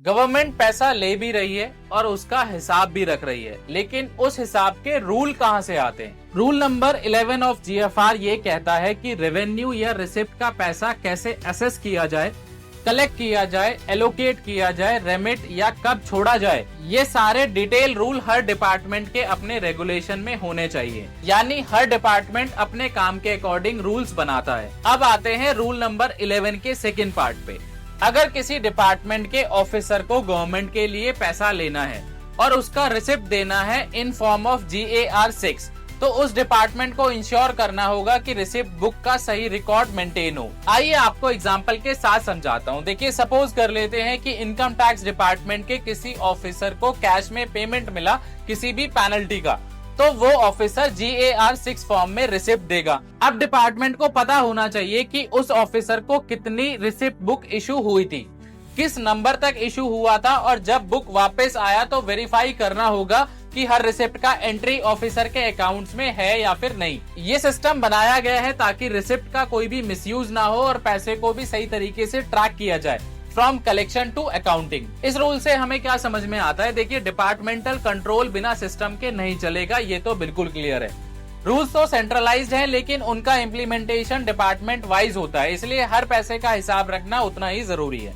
Government पैसा ले भी रही है और उसका हिसाब भी रख रही है, लेकिन उस हिसाब के रूल कहां से आते हैं? रूल नंबर 11 ऑफ जीएफआर ये कहता है कि रेवेन्यू या रिसिप्ट का पैसा कैसे असेस किया जाए, कलेक्ट किया जाए, एलोकेट किया जाए, रेमिट या कब छोड़ा जाए, ये सारे डिटेल रूल हर डिपार्टमेंट के अपने रेगुलेशन में होने चाहिए। यानी हर डिपार्टमेंट अपने काम के अकॉर्डिंग रूल्स बनाता है। अब आते हैं रूल नंबर 11 के सेकंड पार्ट पे। अगर किसी डिपार्टमेंट के ऑफिसर को गवर्नमेंट के लिए पैसा लेना है और उसका रिसिप्ट देना है इन फॉर्म ऑफ GAR 6, तो उस डिपार्टमेंट को इंश्योर करना होगा कि रिसिप्ट बुक का सही रिकॉर्ड मेंटेन हो। आइए आपको एग्जांपल के साथ समझाता हूं। देखिए, सपोज कर लेते हैं कि इनकम टैक्स डिपार्टमेंट के किसी ऑफिसर को कैश में पेमेंट मिला किसी भी पेनल्टी का, तो वो ऑफिसर GAR 6 फॉर्म में रिसिप्ट देगा। अब डिपार्टमेंट को पता होना चाहिए कि उस ऑफिसर को कितनी रिसिप्ट बुक इशू हुई थी, किस नंबर तक इशू हुआ था, और जब बुक वापस आया तो वेरीफाई करना होगा कि हर रिसिप्ट का एंट्री ऑफिसर के अकाउंट्स में है या फिर नहीं। ये सिस्टम बनाया गया है ताकि रिसिप्ट का कोई भी मिसयूज ना हो और पैसे को भी सही तरीके से ट्रैक किया जाए फ्रॉम कलेक्शन टू अकाउंटिंग। इस रूल से हमें क्या समझ में आता है? देखिए, डिपार्टमेंटल कंट्रोल बिना सिस्टम के नहीं चलेगा, ये तो बिल्कुल क्लियर है। रूल्स तो सेंट्रलाइज्ड है, लेकिन उनका इम्प्लीमेंटेशन डिपार्टमेंट वाइज होता है, इसलिए हर पैसे का हिसाब रखना उतना ही जरूरी है।